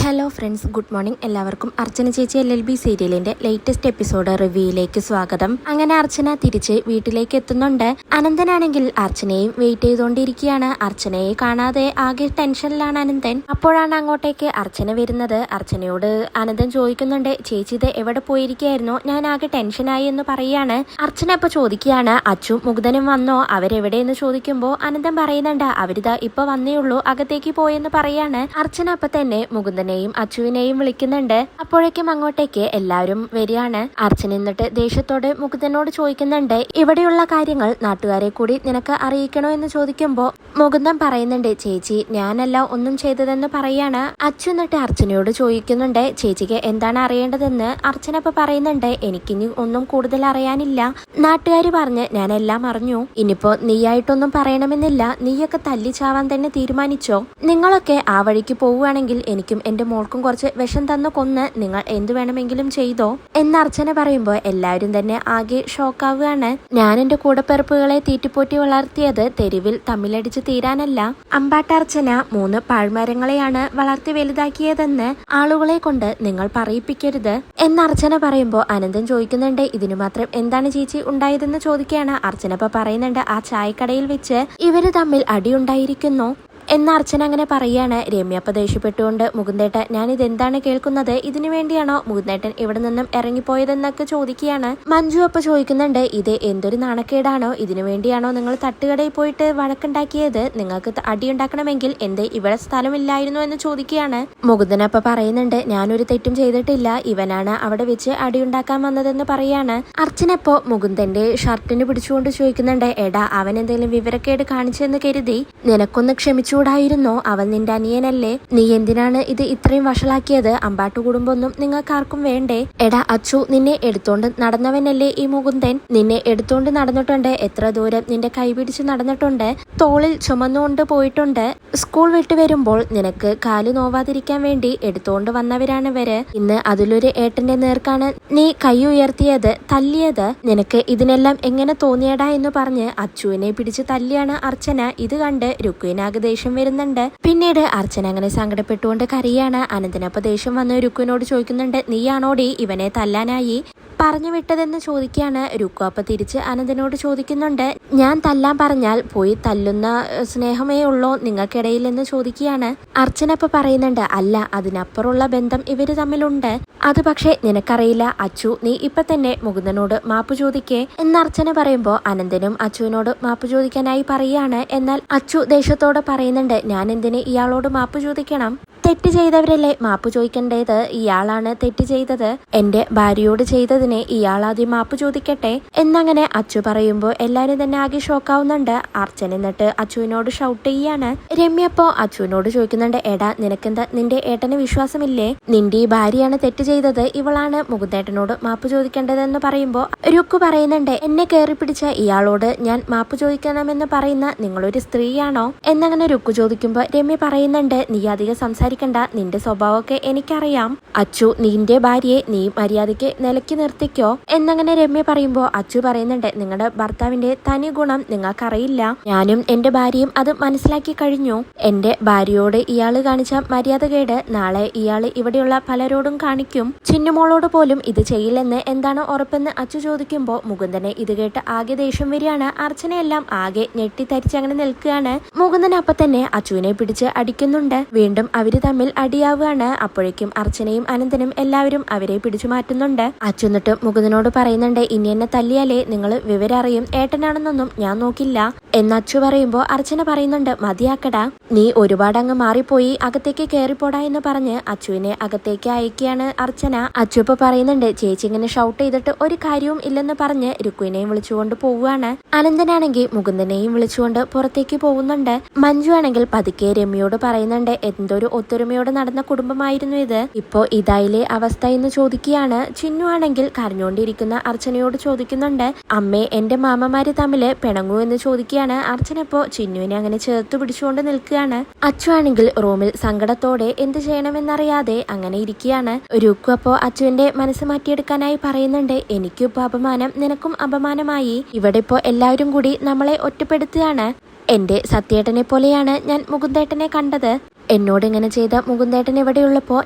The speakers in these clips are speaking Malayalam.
Hello friends, good morning. എല്ലാവർക്കും അർച്ചന ചേച്ചി LLB സീരിയലിന്റെ ലേറ്റസ്റ്റ് എപ്പിസോഡ് റിവ്യൂയിലേക്ക് സ്വാഗതം. അങ്ങനെ അർച്ചന തിരിച്ച് വീട്ടിലേക്ക് എത്തുന്നുണ്ട്. അനന്തനാണെങ്കിൽ അർച്ചനയും വെയിറ്റ് ചെയ്തുകൊണ്ടിരിക്കുകയാണ്. അർച്ചനയെ കാണാതെ ആകെ ടെൻഷനിലാണ് അനന്തൻ. അപ്പോഴാണ് അങ്ങോട്ടേക്ക് അർച്ചന വരുന്നത്. അർച്ചനയോട് അനന്തൻ ചോദിക്കുന്നുണ്ട്, ചേച്ചി ഇത് എവിടെ പോയിരിക്കുകയായിരുന്നു, ഞാൻ ആകെ ടെൻഷനായി എന്ന് പറയാണ്. അർച്ചന ഇപ്പൊ ചോദിക്കുകയാണ്, അച്ചു മുകുന്ദനും വന്നോ, അവരെവിടെയെന്ന് ചോദിക്കുമ്പോൾ അനന്തൻ പറയുന്നുണ്ട്, അവരിതാ ഇപ്പൊ വന്നേ ഉള്ളൂ, അകത്തേക്ക് പോയെന്ന് പറയാണ്. അർച്ചന അപ്പൊ തന്നെ മുകുന്ദനെയും അച്ചുവിനെയും വിളിക്കുന്നുണ്ട്. അപ്പോഴേക്കും അങ്ങോട്ടേക്ക് എല്ലാവരും വരികയാണ്. അർച്ചന എന്നിട്ട് ദേഷ്യത്തോടെ മുകുന്ദനോട് ചോദിക്കുന്നുണ്ട്, ഇവിടെയുള്ള കാര്യങ്ങൾ നാട്ടുകാരെ കൂടി നിനക്ക് അറിയിക്കണോ എന്ന് ചോദിക്കുമ്പോ മുകുന്ദൻ പറയുന്നുണ്ട്, ചേച്ചി ഞാനല്ല ഒന്നും ചെയ്തതെന്ന് പറയാണ്. അച്ചു എന്നിട്ട് അർച്ചനയോട് ചോദിക്കുന്നുണ്ട്, ചേച്ചിക്ക് എന്താണ് അറിയേണ്ടതെന്ന്. അർച്ചന ഇപ്പൊ പറയുന്നുണ്ട്, എനിക്കിനി ഒന്നും കൂടുതൽ അറിയാനില്ല, നാട്ടുകാർ പറഞ്ഞ് ഞാൻ എല്ലാം അറിഞ്ഞു, ഇനിയിപ്പോ നീയായിട്ടൊന്നും പറയണമെന്നില്ല, നീയൊക്കെ തല്ലിച്ചാവാൻ തന്നെ തീരുമാനിച്ചോ, നിങ്ങളൊക്കെ ആ വഴിക്ക് പോവുകയാണെങ്കിൽ എനിക്കും എന്റെ മോൾക്കും കുറച്ച് വിഷം തന്നു കൊന്ന് നിങ്ങൾ എന്തു വേണമെങ്കിലും ചെയ്തോ എന്ന് അർച്ചന പറയുമ്പോൾ എല്ലാവരും തന്നെ ആകെ ഷോക്കാവുകയാണ്. ഞാൻ എന്റെ കൂടപ്പിറപ്പുകളെ തീറ്റിപ്പോറ്റി വളർത്തിയത് തെരുവിൽ തമ്മിലടിച്ച് തീരാനല്ല, അമ്പാട്ടർച്ചന 3 പാഴ്മരങ്ങളെയാണ് വളർത്തി വലുതാക്കിയതെന്ന് ആളുകളെ കൊണ്ട് നിങ്ങൾ പറയിപ്പിക്കരുത് എന്ന് അർച്ചന പറയുമ്പോൾ അനന്തൻ ചോദിക്കുന്നുണ്ട്, ഇതിനു മാത്രം എന്താണ് ചേച്ചി ഉണ്ടായതെന്ന് ചോദിക്കുകയാണ്. അർച്ചന ഇപ്പൊ പറയുന്നുണ്ട്, ആ ചായക്കടയിൽ വെച്ച് ഇവര് തമ്മിൽ അടിയുണ്ടായിരിക്കുന്നു എന്ന് അർച്ചന അങ്ങനെ പറയാണ്. രമ്യ അപ്പൊ ദേഷ്യപ്പെട്ടുകൊണ്ട്, മുകുന്ദേട്ട ഞാൻ ഇതെന്താണ് കേൾക്കുന്നത്, ഇതിനു വേണ്ടിയാണോ മുകുന്ദേട്ടൻ ഇവിടെ നിന്നും ഇറങ്ങിപ്പോയതെന്നൊക്കെ ചോദിക്കുകയാണ്. മഞ്ജു അപ്പൊ ചോദിക്കുന്നുണ്ട്, ഇത് എന്തൊരു നാണക്കേടാണോ, ഇതിനു വേണ്ടിയാണോ നിങ്ങൾ തട്ടുകടയിൽ പോയിട്ട് വഴക്കുണ്ടാക്കിയത്, നിങ്ങൾക്ക് അടിയുണ്ടാക്കണമെങ്കിൽ എന്തേ ഇവിടെ സ്ഥലമില്ലായിരുന്നു എന്ന് ചോദിക്കുകയാണ്. മുകുന്ദൻ അപ്പൊ പറയുന്നുണ്ട്, ഞാനൊരു തെറ്റും ചെയ്തിട്ടില്ല, ഇവനാണ് അവിടെ വെച്ച് അടിയുണ്ടാക്കാൻ വന്നതെന്ന് പറയാണ്. അർച്ചന ഇപ്പോ മുകുന്ദന്റെ ഷർട്ടിന് പിടിച്ചുകൊണ്ട് ചോദിക്കുന്നുണ്ട്, എടാ അവൻ എന്തെങ്കിലും വിവരക്കേട് കാണിച്ചെന്ന് കരുതി നിനക്കൊന്ന് ക്ഷമിച്ചൂടായിരുന്നോ, അവൻ നിന്റെ അനിയനല്ലേ, നീ എന്തിനാണ് ഇത് ഇത്രയും വഷളാക്കിയത്, അമ്പാട്ടു കുടുംബമൊന്നും നിങ്ങൾക്കാർക്കും വേണ്ടേ, എടാ അച്ചു നിന്നെ എടുത്തോണ്ട് നടന്നവനല്ലേ ഈ മുകുന്ദൻ, നിന്നെ എടുത്തോണ്ട് നടന്നിട്ടുണ്ട്, എത്ര ദൂരം നിന്റെ കൈപിടിച്ച് നടന്നിട്ടുണ്ട്, തോളിൽ ചുമന്നുകൊണ്ട് പോയിട്ടുണ്ട്, സ്കൂൾ വിട്ടു വരുമ്പോൾ നിനക്ക് കാല് നോവാതിരിക്കാൻ വേണ്ടി എടുത്തോണ്ട് വന്നവരാണ് ഇവര്, ഇന്ന് അതിലൊരു ഏട്ടന്റെ നേർക്കാണ് നീ കൈ ഉയർത്തിയത്, തല്ലിയത്, നിനക്ക് ഇതിനെല്ലാം എങ്ങനെ തോന്നിയടാ എന്ന് പറഞ്ഞ് അച്ചുവിനെ പിടിച്ച് തല്ലിയാണ് അർച്ചന. ഇത് കണ്ട് രുക്കുവിനാകെ ദേഷ്യം വരുന്നുണ്ട്. പിന്നീട് അർച്ചന അങ്ങനെ സങ്കടപ്പെട്ടുകൊണ്ട് കരയാണ്. അനന്തനപ്പ ദേഷ്യം വന്ന് രുക്കുവിനോട് ചോദിക്കുന്നുണ്ട്, നീയാണോടി ഇവനെ തല്ലാനായി പറഞ്ഞു വിട്ടതെന്ന് ചോദിക്കുകയാണ്. രുക്കു അപ്പൊ തിരിച്ച് അനന്തനോട് ചോദിക്കുന്നുണ്ട്, ഞാൻ തല്ലാൻ പറഞ്ഞാൽ പോയി തല്ലുന്ന സ്നേഹമേ ഉള്ളോ നിങ്ങൾക്കിടയിൽ എന്ന് ചോദിക്കുകയാണ്. അർച്ചന ഇപ്പൊ പറയുന്നുണ്ട്, അല്ല അതിനപ്പുറമുള്ള ബന്ധം ഇവര് തമ്മിലുണ്ട്, അത് പക്ഷെ നിനക്കറിയില്ല, അച്ചു നീ ഇപ്പൊ തന്നെ മുകുന്ദനോട് മാപ്പ് ചോദിക്കേ എന്ന് അർച്ചന പറയുമ്പോ അനന്തനും അച്ചുവിനോട് മാപ്പ് ചോദിക്കാനായി പറയാണ്. എന്നാൽ അച്ചു ദേഷ്യത്തോടെ പറയുന്നുണ്ട്, ഞാൻ എന്തിന് ഇയാളോട് മാപ്പ് ചോദിക്കണം, തെറ്റ് ചെയ്തവരല്ലേ മാപ്പ് ചോദിക്കേണ്ടത്, ഇയാളാണ് തെറ്റ് ചെയ്തത്, എന്റെ ഭാര്യയോട് ചെയ്തതിനെ ഇയാൾ ആദ്യം മാപ്പ് ചോദിക്കട്ടെ എന്നങ്ങനെ അച്ചു പറയുമ്പോൾ എല്ലാരും തന്നെ ആകെ ഷോക്കാവുന്നുണ്ട്. അർച്ചന എന്നിട്ട് അച്ചുവിനോട് ഷൗട്ട് ചെയ്യാണ്. രമ്യ അപ്പോ അച്ചുവിനോട് ചോദിക്കുന്നുണ്ട്, എടാ നിനക്കെന്താ നിന്റെ ഏട്ടന് വിശ്വാസമില്ലേ, നിന്റെ ഈ ഭാര്യയാണ് തെറ്റ് ചെയ്തത്, ഇവളാണ് മുകുന്ദേട്ടനോട് മാപ്പ് ചോദിക്കേണ്ടതെന്ന് പറയുമ്പോ രുക്കു പറയുന്നുണ്ട്, എന്നെ കയറി പിടിച്ച ഇയാളോട് ഞാൻ മാപ്പ് ചോദിക്കണമെന്ന് പറയുന്ന നിങ്ങളൊരു സ്ത്രീയാണോ എന്നങ്ങനെ രുക്കു ചോദിക്കുമ്പോ രമ്യ പറയുന്നുണ്ട്, നീ അധികം സംസാരിക്കണ്ട, നിന്റെ സ്വഭാവമൊക്കെ എനിക്കറിയാം, അച്ചു നിന്റെ ഭാര്യയെ നീ മര്യാദയ്ക്ക് നിലയ്ക്ക് നിർത്തിക്കോ എന്നങ്ങനെ രമ്യ പറയുമ്പോ അച്ചു പറയുന്നുണ്ട്, നിങ്ങളുടെ ഭർത്താവിന്റെ തനി ഗുണം നിങ്ങൾക്കറിയില്ല, ഞാനും എന്റെ ഭാര്യയും അത് മനസ്സിലാക്കി കഴിഞ്ഞു, എന്റെ ഭാര്യയോട് ഇയാള് കാണിച്ച മര്യാദകേട് നാളെ ഇയാള് ഇവിടെയുള്ള പലരോടും കാണിക്കും, ചിന്നുമോളോട് പോലും ഇത് ചെയ്യില്ലെന്ന് എന്താണ് ഉറപ്പെന്ന് അച്ചു ചോദിക്കുമ്പോ മുകുന്ദനെ ഇത് കേട്ട് ആകെ ദേഷ്യം വരികയാണ്. അർച്ചനയെല്ലാം ആകെ ഞെട്ടിത്തരിച്ചങ്ങനെ നിൽക്കുകയാണ്. മുകുന്ദൻ അപ്പൊ തന്നെ അച്ചുവിനെ പിടിച്ച് അടിക്കുന്നുണ്ട്. വീണ്ടും അവര് തമ്മിൽ അടിയാവുകയാണ്. അപ്പോഴേക്കും അർച്ചനയും അനന്തനും എല്ലാവരും അവരെ പിടിച്ചു മാറ്റുന്നുണ്ട്. അച്ചു എന്നിട്ട് മുകുന്ദനോട് പറയുന്നുണ്ട്, ഇനി എന്നെ തല്ലിയാലേ നിങ്ങൾ വിവരം അറിയും, ഏട്ടനാണെന്നൊന്നും ഞാൻ നോക്കില്ല എന്ന് അച്ചു പറയുമ്പോ അർച്ചന പറയുന്നുണ്ട്, മതിയാക്കടാ, നീ ഒരുപാട് അങ്ങ് മാറിപ്പോയി, അകത്തേക്ക് കയറിപ്പോടാ എന്ന് പറഞ്ഞ് അച്ചുവിനെ അകത്തേക്ക് അയക്കുകയാണ് അർച്ചന. അച്ചു ഇപ്പൊ പറയുന്നുണ്ട്, ചേച്ചി ഇങ്ങനെ ഷൗട്ട് ചെയ്തിട്ട് ഒരു കാര്യവും ഇല്ലെന്ന് പറഞ്ഞ് രുക്കുവിനെയും വിളിച്ചുകൊണ്ട് പോവുകയാണ്. അനന്തനാണെങ്കിൽ മുകുന്ദനെയും വിളിച്ചുകൊണ്ട് പുറത്തേക്ക് പോകുന്നുണ്ട്. മഞ്ജു ആണെങ്കിൽ പതുക്കെ രമ്യയോട് പറയുന്നുണ്ട്, എന്തൊരു ഒത്തൊരുമയോട് നടന്ന കുടുംബമായിരുന്നു ഇത്, ഇപ്പോ ഇതായില്ലേ അവസ്ഥ എന്ന് ചോദിക്കുകയാണ്. ചിന്നു ആണെങ്കിൽ കരഞ്ഞുകൊണ്ടിരിക്കുന്ന അർച്ചനയോട് ചോദിക്കുന്നുണ്ട്, അമ്മേ എന്റെ മാമമാര് തമ്മില് പിണങ്ങൂ എന്ന് ചോദിക്കുകയാണ്. അർച്ചന ഇപ്പോ ചിന്നുവിനെ അങ്ങനെ ചേർത്ത് പിടിച്ചുകൊണ്ട് നിൽക്കുകയാണ്. അച്ചു ആണെങ്കിൽ റൂമിൽ സങ്കടത്തോടെ എന്ത് ചെയ്യണമെന്നറിയാതെ അങ്ങനെ ഇരിക്കുകയാണ്. രുക്കു അപ്പോ അച്ചുവിന്റെ മനസ്സ് മാറ്റിയെടുക്കാനായി പറയുന്നുണ്ട്, എനിക്കും ഇപ്പൊ അപമാനം, നിനക്കും അപമാനമായി, ഇവിടെ ഇപ്പോ എല്ലാവരും കൂടി നമ്മളെ ഒറ്റപ്പെടുത്തുകയാണ്, എന്റെ സത്യേട്ടനെ പോലെയാണ് ഞാൻ മുകുന്ദേട്ടനെ കണ്ടത്, എന്നോട് ഇങ്ങനെ ചെയ്ത മുകുന്ദേട്ടൻ ഇവിടെയുള്ളപ്പോ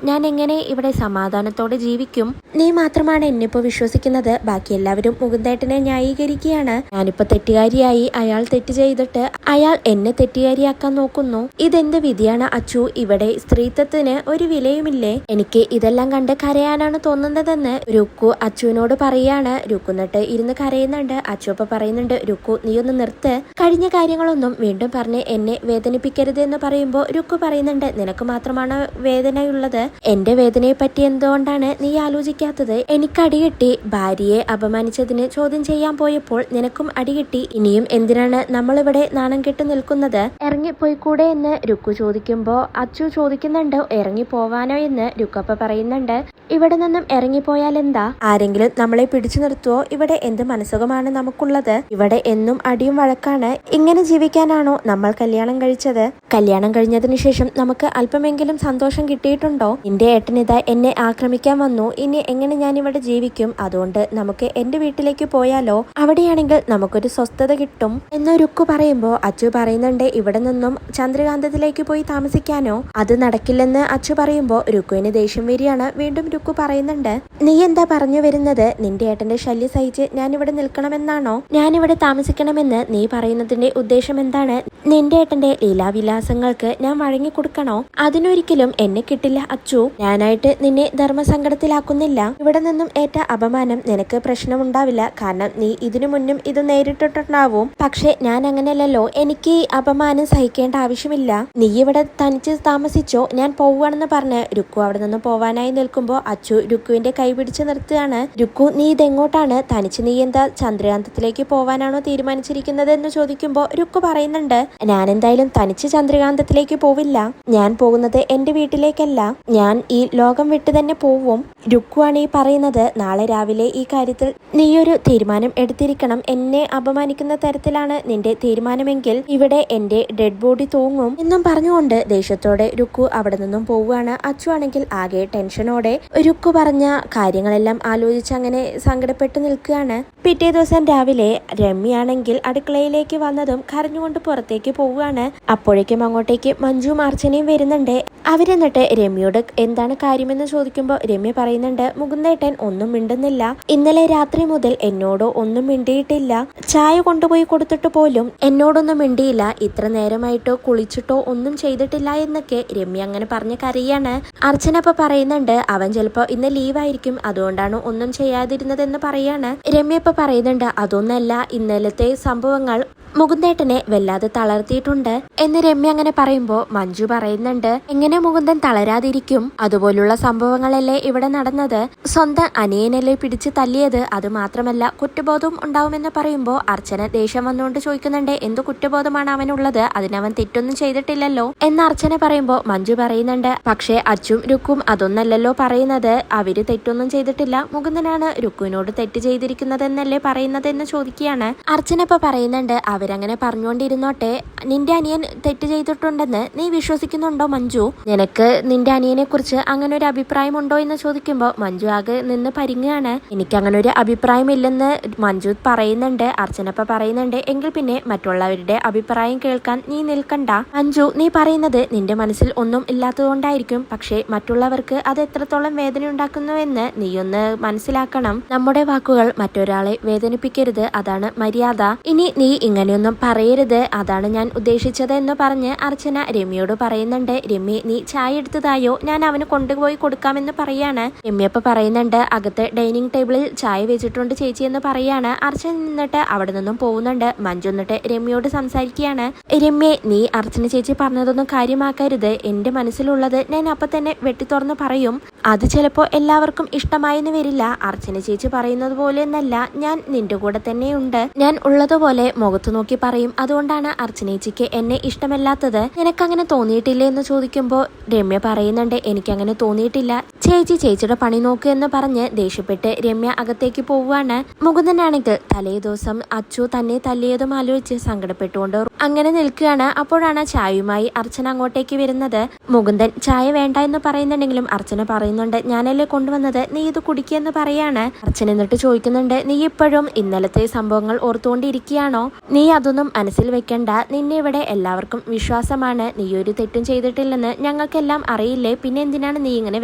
ഞാൻ എങ്ങനെ ഇവിടെ സമാധാനത്തോടെ ജീവിക്കും? നീ മാത്രമാണ് എന്നിപ്പോ വിശ്വസിക്കുന്നത്. ബാക്കി എല്ലാവരും മുകുന്ദേട്ടനെ ന്യായീകരിക്കുകയാണ്. ഞാനിപ്പോ തെറ്റുകാരിയായി, അയാൾ തെറ്റ് ചെയ്തിട്ട് അയാൾ എന്നെ തെറ്റുകാരിയാക്കാൻ നോക്കുന്നു. ഇതെന്ത് വിധിയാണ് അച്ചു? ഇവിടെ സ്ത്രീത്വത്തിന് ഒരു വിലയുമില്ലേ? എനിക്ക് ഇതെല്ലാം കണ്ട് കരയാനാണ് തോന്നുന്നതെന്ന് രുക്കു അച്ചുവിനോട് പറയാണ്. രുക്കു എന്നിട്ട് ഇരുന്ന് കരയുന്നുണ്ട്. അച്ചു അപ്പൊ പറയുന്നുണ്ട്, രുക്കു നീ ഒന്ന് നിർത്ത്, കഴിഞ്ഞ കാര്യങ്ങളൊന്നും വീണ്ടും പറഞ്ഞ് എന്നെ വേദനിപ്പിക്കരുത് എന്ന് പറയുമ്പോ രുക്കു പറയുന്നുണ്ട്, നിനക്ക് മാത്രമാണ് വേദനയുള്ളത്, എന്റെ വേദനയെ പറ്റി എന്തുകൊണ്ടാണ് നീ ആലോചിക്കാത്തത്? എനിക്ക് അടികിട്ടി, ഭാര്യയെ അപമാനിച്ചതിന് ചോദ്യം ചെയ്യാൻ പോയപ്പോൾ നിനക്കും അടികിട്ടി, ഇനിയും എന്തിനാണ് നമ്മളിവിടെ നാണം കെട്ട് നിൽക്കുന്നത്? ഇറങ്ങിപ്പോയിക്കൂടെ എന്ന് രുക്കു ചോദിക്കുമ്പോ അച്ചു ചോദിക്കുന്നുണ്ട്, ഇറങ്ങി പോവാനോ എന്ന്. രുക്കപ്പ പറയുന്നുണ്ട്, ഇവിടെ നിന്നും ഇറങ്ങിപ്പോയാൽ എന്താ? ആരെങ്കിലും നമ്മളെ പിടിച്ചു നിർത്തുവോ? ഇവിടെ എന്ത് മനസ്സുഖമാണ് നമുക്കുള്ളത്? ഇവിടെ എന്നും അടിയും വഴക്കാണ്. ഇങ്ങനെ ജീവിക്കാനാണോ നമ്മൾ കല്യാണം കഴിച്ചത്? കല്യാണം കഴിഞ്ഞതിന് ശേഷം നമുക്ക് അല്പമെങ്കിലും സന്തോഷം കിട്ടിയിട്ടുണ്ടോ? നിന്റെ ഏട്ടനിതാ എന്നെ ആക്രമിക്കാൻ വന്നു, ഇനി എങ്ങനെ ഞാൻ ഇവിടെ ജീവിക്കും? അതുകൊണ്ട് നമുക്ക് എന്റെ വീട്ടിലേക്ക് പോയാലോ? അവിടെയാണെങ്കിൽ നമുക്കൊരു സ്വസ്ഥത കിട്ടും എന്ന് രുക്കു പറയുമ്പോ അച്ചു പറയുന്നുണ്ട്, ഇവിടെ നിന്നും ചന്ദ്രകാന്തത്തിലേക്ക് പോയി താമസിക്കാനോ? അത് നടക്കില്ലെന്ന് അച്ചു പറയുമ്പോ രുക്കുവിന് ദേഷ്യം വരികയാണ്. വീണ്ടും രുക്കു പറയുന്നുണ്ട്, നീ എന്താ പറഞ്ഞു വരുന്നത്? നിന്റെ ഏട്ടന്റെ ശല്യം സഹിച്ച് ഞാനിവിടെ നിൽക്കണമെന്നാണോ? ഞാനിവിടെ താമസിക്കണമെന്ന് നീ പറയുന്നതിന്റെ ഉദ്ദേശം എന്താണ്? നിന്റെ ഏട്ടന്റെ ലീലാവിലാസങ്ങൾക്ക് ഞാൻ വഴങ്ങി കൊടുക്കണോ? അതിനൊരിക്കലും എന്നെ കിട്ടില്ല അച്ചു. ഞാനായിട്ട് നിന്നെ ധർമ്മസങ്കടത്തിലാക്കുന്നില്ല. ഇവിടെ നിന്നും ഏറ്റ അപമാനം നിനക്ക് പ്രശ്നമുണ്ടാവില്ല, കാരണം നീ ഇതിനു മുന്നും ഇത് നേരിട്ടിട്ടുണ്ടാവും. പക്ഷെ ഞാൻ അങ്ങനെയല്ലല്ലോ, എനിക്ക് ഈ അപമാനം സഹിക്കേണ്ട ആവശ്യമില്ല. നീ ഇവിടെ തനിച്ച് താമസിച്ചോ, ഞാൻ പോവുകയാണെന്ന് പറഞ്ഞ് രുക്കു അവിടെ നിന്ന് പോവാനായി നിൽക്കുമ്പോ അച്ചു രുക്കുവിന്റെ കൈ പിടിച്ച് നിർത്തുകയാണ്. രുക്കു നീ ഇതെങ്ങോട്ടാണ്? തനിച്ച് നീ എന്താ ചന്ദ്രകാന്തത്തിലേക്ക് പോവാനാണോ തീരുമാനിച്ചിരിക്കുന്നത് എന്ന് ചോദിക്കുമ്പോ രുക്കു പറയുന്നുണ്ട്, ഞാൻ എന്തായാലും തനിച്ച് ചന്ദ്രകാന്തത്തിലേക്ക് പോവില്ല. ഞാൻ പോകുന്നത് എന്റെ വീട്ടിലേക്കല്ല, ഞാൻ ഈ ലോകം വിട്ട് തന്നെ പോവും. രുക്കുവാണ് ഈ പറയുന്നത്. നാളെ രാവിലെ ഈ കാര്യത്തിൽ നീയൊരു തീരുമാനം എടുത്തിരിക്കണം. എന്നെ അപമാനിക്കുന്ന തരത്തിലാണ് നിന്റെ തീരുമാനമെങ്കിൽ ഇവിടെ എന്റെ ഡെഡ് ബോഡി തൂങ്ങും എന്നും പറഞ്ഞുകൊണ്ട് ദേഷ്യത്തോടെ രുക്കു അവിടെ നിന്നും പോവുകയാണ്. അച്ചു ആണെങ്കിൽ ആകെ ടെൻഷനോടെ രുക്കു പറഞ്ഞ കാര്യങ്ങളെല്ലാം ആലോചിച്ച് അങ്ങനെ സങ്കടപ്പെട്ട് നിൽക്കുകയാണ്. പിറ്റേ ദിവസം രാവിലെ രമ്യാണെങ്കിൽ അടുക്കളയിലേക്ക് വന്നതും കരഞ്ഞുകൊണ്ട് പുറത്തേക്ക് പോവുകയാണ്. അപ്പോഴേക്കും അങ്ങോട്ടേക്ക് മഞ്ജുവും അർച്ചനയും വരുന്നുണ്ട്. അവരെന്നിട്ട് രമ്യയോട് എന്താണ് കാര്യമെന്ന് ചോദിക്കുമ്പോൾ രമ്യ പറയുന്നുണ്ട്, മുകുന്ദേട്ടൻ ഒന്നും മിണ്ടുന്നില്ല, ഇന്നലെ രാത്രി മുതൽ എന്നോടോ ഒന്നും മിണ്ടിയിട്ടില്ല, ചായ കൊണ്ടുപോയി കൊടുത്തിട്ട് പോലും എന്നോടൊന്നും മിണ്ടിയില്ല, ഇത്ര നേരമായിട്ടോ കുളിച്ചിട്ടോ ഒന്നും ചെയ്തിട്ടില്ല എന്നൊക്കെ രമ്യ അങ്ങനെ പറഞ്ഞ് കരയാണ്. അർച്ചന അപ്പൊ പറയുന്നുണ്ട്, അവൻ ചിലപ്പോ ഇന്ന് ലീവായിരിക്കും, അതുകൊണ്ടാണ് ഒന്നും ചെയ്യാതിരുന്നതെന്ന് പറയാണ്. രമ്യ ഇപ്പൊ പറയുന്നുണ്ട്, അതൊന്നല്ല, ഇന്നലത്തെ സംഭവങ്ങൾ മുകുന്ദേട്ടനെ വല്ലാതെ തളർത്തിയിട്ടുണ്ട് എന്ന് രമ്യ അങ്ങനെ പറയുമ്പോ മഞ്ജു പറയുന്നുണ്ട്, എങ്ങനെ മുകുന്ദൻ തളരാതിരിക്കും? അതുപോലുള്ള സംഭവങ്ങളല്ലേ ഇവിടെ നടന്നത്? സ്വന്തം അനിയനല്ലേ പിടിച്ച് തല്ലിയത്? അത് മാത്രമല്ല കുറ്റബോധം ഉണ്ടാവുമെന്ന് പറയുമ്പോ അർച്ചന ദേഷ്യം വന്നുകൊണ്ട് ചോദിക്കുന്നുണ്ട്, എന്തു കുറ്റബോധമാണ് അവനുള്ളത്? അതിനവൻ തെറ്റൊന്നും ചെയ്തിട്ടില്ലല്ലോ എന്ന് അർച്ചന പറയുമ്പോ മഞ്ജു പറയുന്നുണ്ട്, പക്ഷേ അച്ചും രുക്കും അതൊന്നല്ലല്ലോ പറയുന്നത്, അവര് തെറ്റൊന്നും ചെയ്തിട്ടില്ല, മുകുന്ദനാണ് രുക്കുവിനോട് തെറ്റ് ചെയ്തിരിക്കുന്നതെന്നല്ലേ പറയുന്നത് എന്ന് ചോദിക്കുകയാണ്. അർച്ചന ഇപ്പൊ പറയുന്നുണ്ട്, അവരങ്ങനെ പറഞ്ഞുകൊണ്ടിരുന്നോട്ടെ, നിന്റെ അനിയൻ തെറ്റ് ചെയ്തിട്ടുണ്ടെന്ന് നീ വിശ്വസിക്കുന്നുണ്ടോ മഞ്ജു? നിനക്ക് നിന്റെ അനിയനെ കുറിച്ച് അങ്ങനെ ഒരു അഭിപ്രായം ഉണ്ടോ എന്ന് ചോദിക്കുമ്പോ മഞ്ജു ആകെ നിന്ന് പരിങ്ങുകയാണ്. എനിക്ക് അങ്ങനെ ഒരു അഭിപ്രായം ഇല്ലെന്ന് മഞ്ജു പറയുന്നുണ്ട്. അർച്ചനപ്പ പറയുന്നുണ്ട്, എങ്കിൽ പിന്നെ മറ്റുള്ളവരുടെ അഭിപ്രായം കേൾക്കാൻ നീ നിൽക്കണ്ട മഞ്ജു, നീ പറയുന്നത് നിന്റെ മനസ്സിൽ ഒന്നും ഇല്ലാത്തതുകൊണ്ടായിരിക്കും, പക്ഷേ മറ്റുള്ളവർക്ക് അത് എത്രത്തോളം വേദന ഉണ്ടാക്കുന്നുവെന്ന് നീയൊന്ന് മനസ്സിലാക്കണം. നമ്മുടെ വാക്കുകൾ മറ്റൊരാളെ വേദനിപ്പിക്കരുത്, അതാണ് മര്യാദ. ഇനി നീ ഇങ്ങനെയൊന്നും പറയരുത്, അതാണ് ഞാൻ ഉദ്ദേശിച്ചത് എന്ന് പറഞ്ഞ് അർച്ചന രമ്യയോട് പറയുന്നുണ്ട്. രമ്യ നീ ചായ എടുത്തതായോ, ഞാൻ അവന് കൊണ്ടുപോയി കൊടുക്കാമെന്ന് പറയാണ്. രമ്യപ്പ പറയുന്നുണ്ട്, അകത്ത് ഡൈനിങ് ടേബിളിൽ ചായ വെച്ചിട്ടുണ്ട് ചേച്ചി എന്ന് പറയാണ്. അർച്ചന നിന്നിട്ട് അവിടെ നിന്നും പോകുന്നുണ്ട്. മഞ്ജു എന്നിട്ട് രമ്യയോട് സംസാരിക്കുകയാണ്. രമ്യ നീ അർച്ചന ചേച്ചി പറഞ്ഞതൊന്നും കാര്യമാക്കരുത്, എന്റെ മനസ്സിലുള്ളത് ഞാൻ അപ്പൊ തന്നെ വെട്ടിത്തുറന്ന് പറയും, അത് ചിലപ്പോ എല്ലാവർക്കും ഇഷ്ടമായെന്ന് വരില്ല. അർച്ചന ചേച്ചി പറയുന്നത് പോലെ എന്നല്ല, ഞാൻ നിന്റെ കൂടെ തന്നെയുണ്ട്, ഞാൻ ഉള്ളതുപോലെ മുഖത്ത് നോക്കി പറയും, അതുകൊണ്ടാണ് അർച്ചനേച്ചിക്ക് എന്നെ ഇഷ്ടമല്ലാത്തത്. നിനക്കങ്ങനെ തോന്നിയിട്ടില്ലേ എന്ന് ചോദിക്കുമ്പോൾ രമ്യ പറയുന്നുണ്ട്, എനിക്കങ്ങനെ തോന്നിയിട്ടില്ല ചേച്ചി ചേച്ചിയുടെ പണി നോക്ക് എന്ന് പറഞ്ഞ് ദേഷ്യപ്പെട്ട് രമ്യ അകത്തേക്ക് പോവുകയാണ്. മുകുന്ദനാണെങ്കിൽ തലേ ദിവസം അച്ചു തന്നെ തല്ലിയതും ആലോചിച്ച് സങ്കടപ്പെട്ടുകൊണ്ട് അങ്ങനെ നിൽക്കുകയാണ്. അപ്പോഴാണ് ചായയുമായി അർച്ചന അങ്ങോട്ടേക്ക് വരുന്നത്. മുകുന്ദൻ ചായ വേണ്ട എന്ന് പറയുന്നുണ്ടെങ്കിലും അർച്ചന പറയുന്നുണ്ട്, ഞാനല്ലേ കൊണ്ടുവന്നത്, നീ ഇത് കുടിക്കുകയെന്ന് പറയാണ്. അർച്ചന എന്നിട്ട് ചോദിക്കുന്നുണ്ട്, നീ ഇപ്പോഴും ഇന്നലത്തെ സംഭവങ്ങൾ ഓർത്തുകൊണ്ടിരിക്കുകയാണോ? നീ അതൊന്നും മനസ്സിൽ വെക്കണ്ട, നിന്നെ ഇവിടെ എല്ലാവർക്കും വിശ്വാസമാണ്, നീ ഒരു തെറ്റും ചെയ്തിട്ടില്ലെന്ന് ഞങ്ങൾക്കെല്ലാം അറിയില്ലേ, പിന്നെ എന്തിനാണ് നീ ഇങ്ങനെ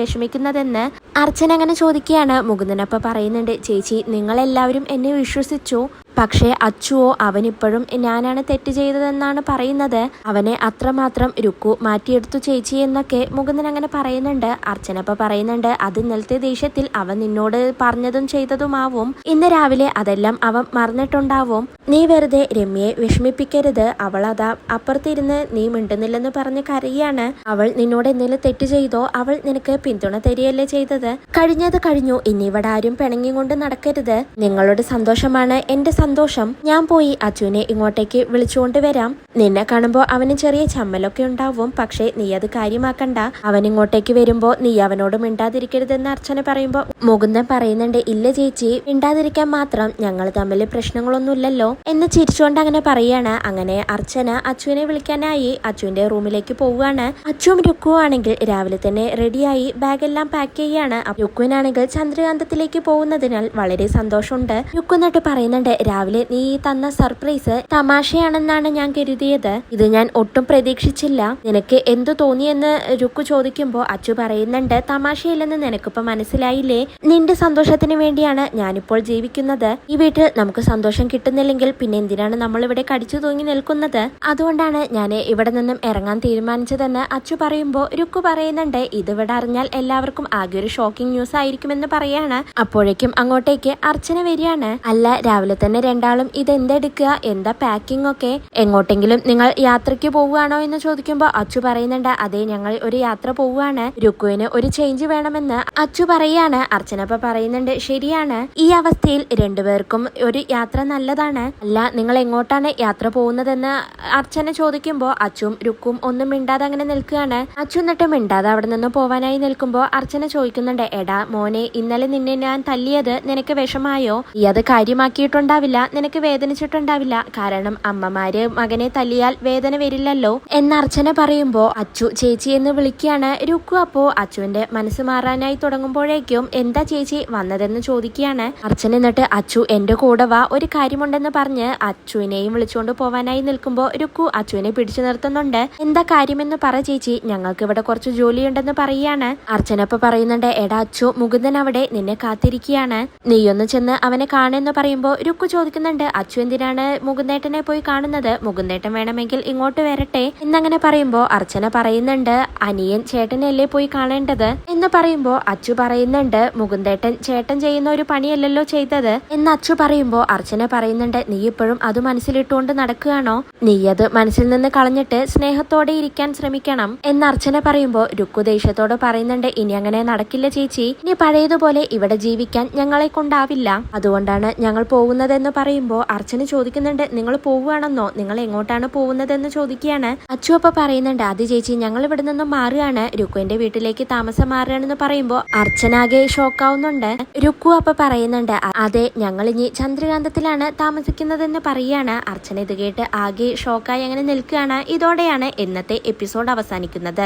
വിഷമിക്കുന്നതെന്ന് അർച്ചന അങ്ങനെ ചോദിക്കുകയാണ്. മുകുന്ദനപ്പ പറയുന്നുണ്ട്, ചേച്ചി നിങ്ങളെല്ലാവരും എന്നെ വിശ്വസിച്ചു, പക്ഷേ അച്ചുവോ അവനിപ്പോഴും ഞാനാണ് തെറ്റ് ചെയ്തതെന്നാണ് പറയുന്നത്, അവനെ അത്രമാത്രം രുക്കു മാറ്റിയെടുത്തു ചേച്ചി എന്നൊക്കെ മുകുന്ദൻ അങ്ങനെ പറയുന്നുണ്ട്. അർച്ചനപ്പ പറയുന്നുണ്ട്, അത് ഇന്നലത്തെ ദേഷ്യത്തിൽ അവൻ നിന്നോട് പറഞ്ഞതും ചെയ്തതുമാവും, ഇന്ന് രാവിലെ അതെല്ലാം അവൻ മറന്നിട്ടുണ്ടാവും, നീ വെറുതെ രമ്യയെ വിഷമിപ്പിക്കരുത്, അവൾ അതാ അപ്പുറത്തിരുന്ന് നീ മിണ്ടുന്നില്ലെന്ന് പറഞ്ഞ് കരയാണ്, അവൾ നിന്നോട് എന്തെങ്കിലും തെറ്റ് ചെയ്തോ, അവൾ നിനക്ക് പിന്തുണ തരികയല്ലേ ചെയ്തത്, കഴിഞ്ഞത് കഴിഞ്ഞു, ഇനി ഇവിടെ ആരും പിണങ്ങിക്കൊണ്ട് നടക്കരുത്, നിങ്ങളുടെ സന്തോഷമാണ് എന്റെ സന്തോഷം, ഞാൻ പോയി അച്ചുവിനെ ഇങ്ങോട്ടേക്ക് വിളിച്ചുകൊണ്ട് വരാം, നിന്നെ കാണുമ്പോ അവന് ചെറിയ ചമ്മലൊക്കെ ഉണ്ടാവും, പക്ഷേ നീ അത് കാര്യമാക്കണ്ട, അവൻ ഇങ്ങോട്ടേക്ക് വരുമ്പോ നീ അവനോട് മിണ്ടാതിരിക്കരുതെന്ന് അർച്ചന പറയുമ്പോ മുകുന്ദൻ പറയുന്നുണ്ട്, ഇല്ല ചേച്ചി, മിണ്ടാതിരിക്കാൻ മാത്രം ഞങ്ങൾ തമ്മിൽ പ്രശ്നങ്ങളൊന്നുമില്ലല്ലോ എന്ന് ചിരിച്ചുകൊണ്ട് അങ്ങനെ പറയാണ്. അങ്ങനെ അർച്ചന അച്ചുവിനെ വിളിക്കാനായി അച്ചുവിന്റെ റൂമിലേക്ക് പോവുകയാണ്. അച്ചുവും രുക്കുവും ആണെങ്കിൽ രാവിലെ തന്നെ റെഡിയായി ബാഗെല്ലാം പാക്ക് ചെയ്യാണ്. രുക്കുവിനാണെങ്കിൽ ചന്ദ്രകാന്തത്തിലേക്ക് പോകുന്നതിനാൽ വളരെ സന്തോഷമുണ്ട്. രുക്കു എന്നിട്ട് പറയുന്നുണ്ട്, രാവിലെ നീ തന്ന സർപ്രൈസ് തമാശയാണെന്നാണ് ഞാൻ കരുതിയത്, ഇത് ഞാൻ ഒട്ടും പ്രതീക്ഷിച്ചില്ല, നിനക്ക് എന്തു തോന്നിയെന്ന് രുക്കു ചോദിക്കുമ്പോ അച്ചു പറയുന്നുണ്ട്, തമാശയില്ലെന്ന് നിനക്കിപ്പോ മനസ്സിലായില്ലേ, നിന്റെ സന്തോഷത്തിന് വേണ്ടിയാണ് ഞാനിപ്പോൾ ജീവിക്കുന്നത്, ഈ വീട്ടിൽ നമുക്ക് സന്തോഷം കിട്ടുന്നില്ലെങ്കിൽ പിന്നെ എന്തിനാണ് നമ്മൾ ഇവിടെ കടിച്ചു തൂങ്ങി നിൽക്കുന്നത്, അതുകൊണ്ടാണ് ഞാൻ ഇവിടെ നിന്നും ഇറങ്ങാൻ തീരുമാനിച്ചതെന്ന് അച്ചു പറയുമ്പോ രുക്കു പറയുന്നുണ്ട്, ഇതിവിടെ അറിഞ്ഞാൽ എല്ലാവർക്കും ആകെ ഒരു ഷോക്കിംഗ് ന്യൂസ് ആയിരിക്കുമെന്ന് പറയാണ്. അപ്പോഴേക്കും അങ്ങോട്ടേക്ക് അർച്ചന വരികയാണ്. അല്ല, രാവിലെ തന്നെ രണ്ടാളും ഇതെന്തെടുക്കുക, എന്താ പാക്കിംഗ് ഒക്കെ, എങ്ങോട്ടെങ്കിലും നിങ്ങൾ യാത്രയ്ക്ക് പോവുകയാണോ എന്ന് ചോദിക്കുമ്പോ അച്ചു പറയുന്നുണ്ട്, അതെ ഞങ്ങൾ ഒരു യാത്ര പോവുകയാണ്, രുക്കുവിന് ഒരു ചേഞ്ച് വേണമെന്ന് അച്ചു പറയാണ്. അർച്ചനപ്പ പറയുന്നുണ്ട്, ശരിയാണ്, ഈ അവസ്ഥയിൽ രണ്ടുപേർക്കും ഒരു യാത്ര നല്ലതാണ്, അല്ല നിങ്ങൾ എങ്ങോട്ടാണ് യാത്ര പോകുന്നതെന്ന് അർച്ചന ചോദിക്കുമ്പോ അച്ചും രുക്കും ഒന്നും മിണ്ടാതെ അങ്ങനെ നിൽക്കുകയാണ്. അച്ചു എന്നിട്ട് മിണ്ടാതെ അവിടെ നിന്ന് പോവാനായി നിൽക്കുമ്പോ അർച്ചന ചോദിക്കുന്നുണ്ട്, എടാ മോനെ, ഇന്നലെ നിന്നെ ഞാൻ തല്ലിയത് നിനക്ക് വിഷമായോ, ഈ അത് കാര്യമാക്കിയിട്ടുണ്ടാവില്ല, നിനക്ക് വേദനിച്ചിട്ടുണ്ടാവില്ല, കാരണം അമ്മമാര് മകനെ തല്ലിയാൽ വേദന വരില്ലല്ലോ എന്ന് അർച്ചന പറയുമ്പോ അച്ചു ചേച്ചി എന്ന് വിളിക്കുകയാണ്. രുക്കു അപ്പോ അച്ചുവിന്റെ മനസ്സ് മാറാനായി തുടങ്ങുമ്പോഴേക്കും എന്താ ചേച്ചി വന്നതെന്ന് ചോദിക്കുകയാണ്. അർച്ചന എന്നിട്ട്, അച്ചു എന്റെ കൂടെ വാ, ഒരു കാര്യമുണ്ടെന്ന് പറഞ്ഞ് അച്ചുവിനെയും വിളിച്ചുകൊണ്ട് പോവാനായി നിൽക്കുമ്പോ രുക്കു അച്ചുവിനെ പിടിച്ചു നിർത്തുന്നുണ്ട്. എന്താ കാര്യമെന്ന് പറ ചേച്ചി, ഞങ്ങൾക്ക് ഇവിടെ കുറച്ച് ജോലിയുണ്ടെന്ന് പറയുകയാണ്. അർച്ചനപ്പ പറയുന്നുണ്ട്, എടാ അച്ചു, മുകുന്ദൻ അവിടെ നിന്നെ കാത്തിരിക്കുകയാണ്, നീയൊന്ന് ചെന്ന് അവനെ കാണുമെന്ന് പറയുമ്പോ രുക്കു ചോദിക്കുന്നുണ്ട്, അച്ചു എന്തിനാണ് മുകുന്ദേട്ടനെ പോയി കാണുന്നത്, മുകുന്ദേട്ടൻ വേണമെങ്കിൽ ഇങ്ങോട്ട് വരട്ടെ എന്നങ്ങനെ പറയുമ്പോ അർച്ചന പറയുന്നുണ്ട്, അനിയൻ ചേട്ടനല്ലേ പോയി കാണേണ്ടത് എന്ന് പറയുമ്പോ അച്ചു പറയുന്നുണ്ട്, മുകുന്ദേട്ടൻ ചേട്ടൻ ചെയ്യുന്ന ഒരു പണിയല്ലല്ലോ ചെയ്തത് എന്ന് അച്ചു പറയുമ്പോ അർച്ചന പറയുന്നുണ്ട്, നീ ഇപ്പോഴും അത് മനസ്സിലിട്ടുകൊണ്ട് നടക്കുകയാണോ, നീ അത് മനസ്സിൽ നിന്ന് കളഞ്ഞിട്ട് സ്നേഹത്തോടെ ഇരിക്കാൻ ശ്രമിക്കണം എന്ന് അർച്ചന പറയുമ്പോ രുക്കു ദേഷ്യത്തോട് പറയുന്നുണ്ട്, ഇനി അങ്ങനെ നടക്കില്ല ചേച്ചി, ഇനി പഴയതുപോലെ ഇവിടെ ജീവിക്കാൻ ഞങ്ങളെ കൊണ്ടാവില്ല, അതുകൊണ്ടാണ് ഞങ്ങൾ പോകുന്നതെന്ന് പറയുമ്പോ അർച്ചന ചോദിക്കുന്നുണ്ട്, നിങ്ങൾ പോവുകയാണെന്നോ, നിങ്ങൾ എങ്ങോട്ടാണ് പോകുന്നതെന്ന് ചോദിക്കുകയാണ്. അച്ചു അപ്പൊ പറയുന്നുണ്ട്, അത് ചേച്ചി ഞങ്ങൾ ഇവിടെ നിന്നും മാറുകയാണ്, രുക്കുവിന്റെ വീട്ടിലേക്ക് താമസം മാറുകയാണെന്ന് പറയുമ്പോ അർച്ചനാകെ ഷോക്കാവുന്നുണ്ട്. രുക്കു അപ്പൊ പറയുന്നുണ്ട്, അതെ ഞങ്ങൾ ഇനി ചന്ദ്രകാന്തത്തിലാണ് താമസിക്കുന്നതെന്ന് പറയുകയാണ്. അർച്ചന ഇത് കേട്ട് ആകെ ഷോക്കായി അങ്ങനെ നിൽക്കുകയാണ്. ഇതോടെയാണ് ഇന്നത്തെ എപ്പിസോഡ് അവസാനിക്കുന്നത്.